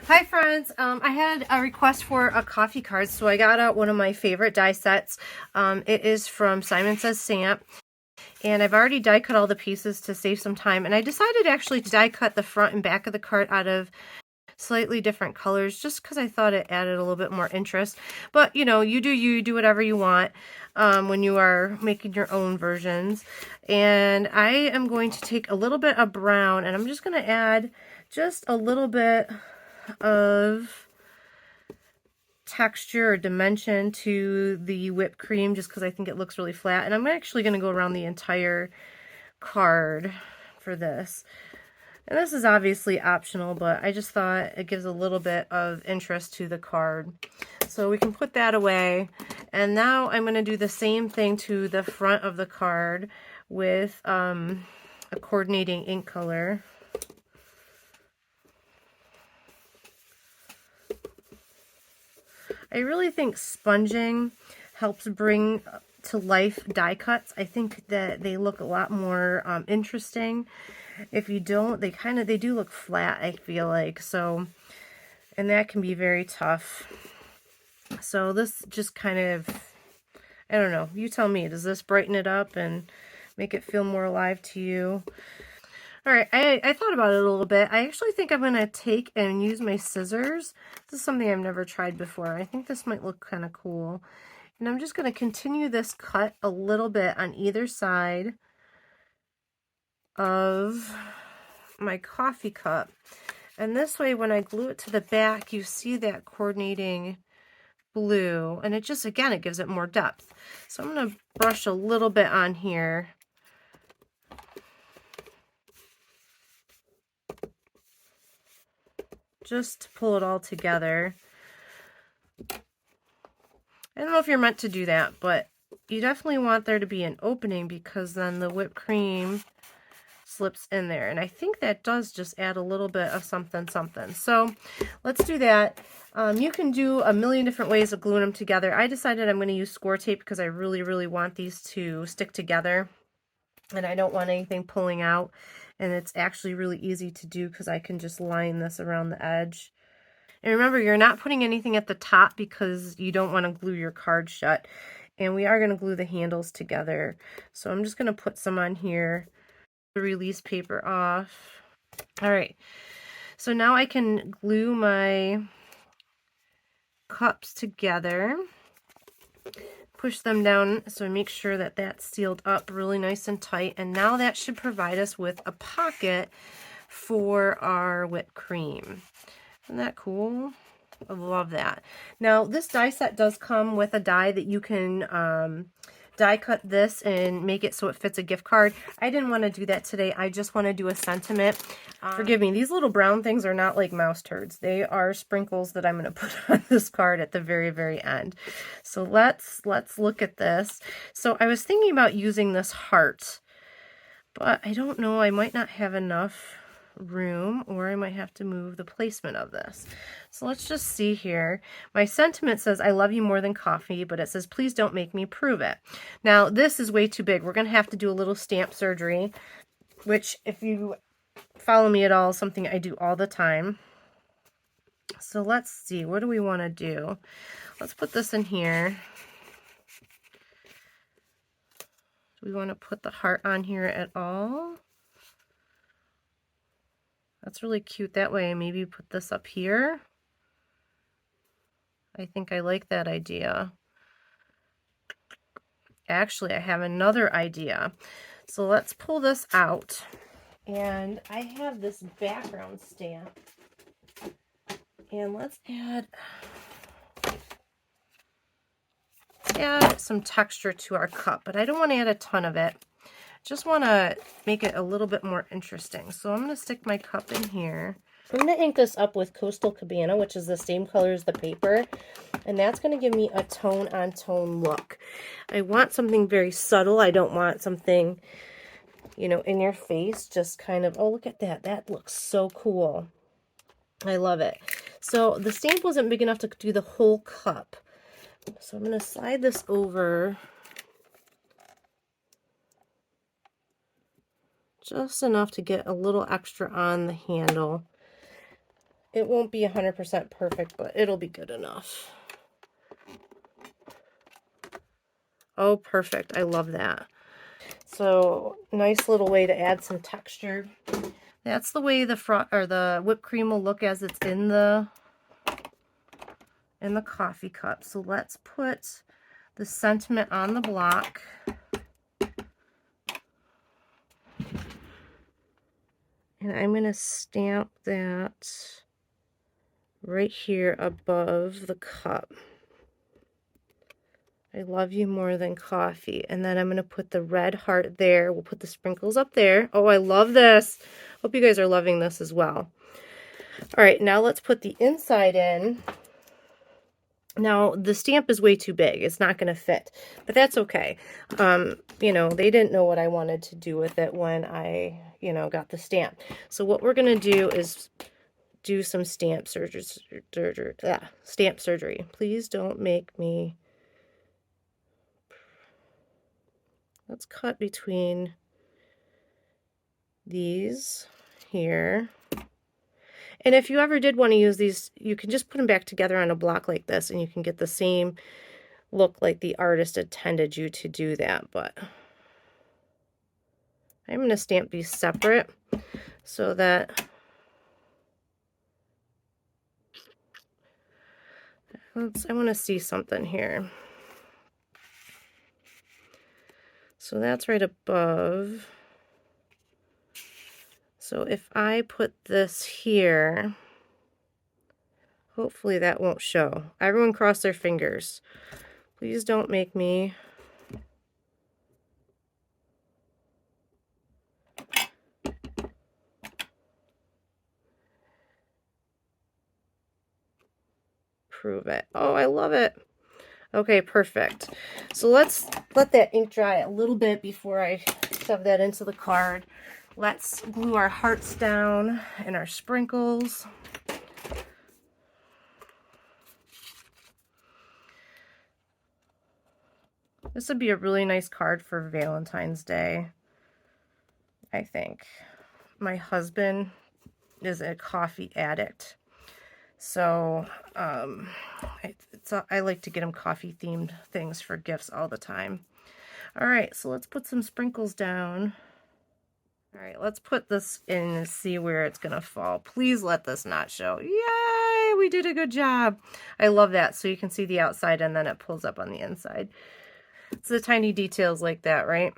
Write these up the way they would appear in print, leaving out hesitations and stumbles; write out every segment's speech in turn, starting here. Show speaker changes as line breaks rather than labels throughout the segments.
Hi friends, I had a request for a coffee card, so I got out one of my favorite die sets. It is from Simon Says Stamp, and I've already die cut all the pieces to save some time, and I decided actually to die cut the front and back of the card out of slightly different colors just because I thought it added a little bit more interest. But you know, you do whatever you want when you are making your own versions. And I am going to take a little bit of brown and I'm just going to add just a little bit of texture or dimension to the whipped cream just because I think it looks really flat. And I'm actually going to go around the entire card for this. And this is obviously optional, but I just thought it gives a little bit of interest to the card. So we can put that away. And now I'm going to do the same thing to the front of the card with a coordinating ink color. I really think sponging helps bring to life die cuts. I think that they look a lot more interesting. If you don't, they do look flat, I feel like. So, and that can be very tough. So this just kind of, I don't know, you tell me, does this brighten it up and make it feel more alive to you? All right, I thought about it a little bit. I actually think I'm going to take and use my scissors. This is something I've never tried before. I think this might look kind of cool. And I'm just going to continue this cut a little bit on either side of my coffee cup. And this way, when I glue it to the back, you see that coordinating blue. And it just, again, it gives it more depth. So I'm going to brush a little bit on here. Just to pull it all together. I don't know if you're meant to do that, but you definitely want there to be an opening because then the whipped cream slips in there. And I think that does just add a little bit of something. So let's do that. You can do a million different ways of gluing them together. I decided I'm going to use score tape because I really want these to stick together. And I don't want anything pulling out. And it's actually really easy to do because I can just line this around the edge. And remember, you're not putting anything at the top because you don't want to glue your card shut. And we are going to glue the handles together. So I'm just going to put some on here. The release paper off. All right. So now I can glue my cups together. Push them down so make sure that that's sealed up really nice and tight. And now that should provide us with a pocket for our whipped cream. Isn't that cool? I love that. Now, this die set does come with a die that you can die cut this and make it so it fits a gift card. I didn't want to do that today. I just want to do a sentiment. Forgive me, these little brown things are not like mouse turds. They are sprinkles that I'm going to put on this card at the very end. So let's look at this. So I was thinking about using this heart, but I don't know. I might not have enough room, or I might have to move the placement of this. So let's just see here. My sentiment says, I love you more than coffee, but it says, please don't make me prove it. Now, this is way too big. We're going to have to do a little stamp surgery, which if you follow me at all, is something I do all the time. So let's see. What do we want to do? Let's put this in here. Do we want to put the heart on here at all? That's really cute that way. Maybe put this up here. I think I like that idea. Actually, I have another idea. So let's pull this out. And I have this background stamp. And let's add some texture to our cup. But I don't want to add a ton of it. Just want to make it a little bit more interesting. So I'm going to stick my cup in here. I'm going to ink this up with Coastal Cabana, which is the same color as the paper. And that's going to give me a tone-on-tone look. I want something very subtle. I don't want something, you know, in your face. Just kind of, oh, look at that. That looks so cool. I love it. So the stamp wasn't big enough to do the whole cup. So I'm going to slide this over just enough to get a little extra on the handle. It won't be 100% perfect, but it'll be good enough. Oh, perfect. I love that. So, nice little way to add some texture. That's the way the whipped cream will look as it's in the coffee cup. So let's put the sentiment on the block. And I'm going to stamp that right here above the cup. I love you more than coffee. And then I'm going to put the red heart there. We'll put the sprinkles up there. Oh, I love this. Hope you guys are loving this as well. All right, now let's put the inside in. Now, the stamp is way too big. It's not going to fit, but that's okay. You know, they didn't know what I wanted to do with it when I, you know, got the stamp. So what we're going to do is do some stamp surgery. Stamp surgery. Please don't make me... Let's cut between these here. And if you ever did want to use these, you can just put them back together on a block like this, and you can get the same look like the artist intended you to do that. But I'm going to stamp these separate so that I want to see something here. So that's right above. So if I put this here, hopefully that won't show. Everyone cross their fingers. Please don't make me... prove it. Oh, I love it. Okay, perfect. So let's let that ink dry a little bit before I shove that into the card. Let's glue our hearts down and our sprinkles. This would be a really nice card for Valentine's Day, I think. My husband is a coffee addict, so I like to get him coffee-themed things for gifts all the time. All right, so let's put some sprinkles down. All right, let's put this in and see where it's going to fall. Please let this not show. Yay, we did a good job. I love that. So you can see the outside and then it pulls up on the inside. It's the tiny details like that, right?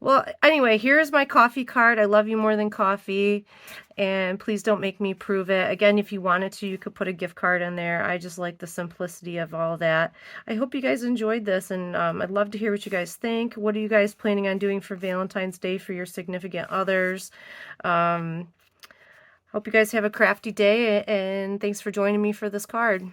Well, anyway, here's my coffee card. I love you more than coffee. And please don't make me prove it. Again, if you wanted to, you could put a gift card in there. I just like the simplicity of all that. I hope you guys enjoyed this, and I'd love to hear what you guys think. What are you guys planning on doing for Valentine's Day for your significant others? Hope you guys have a crafty day, and thanks for joining me for this card.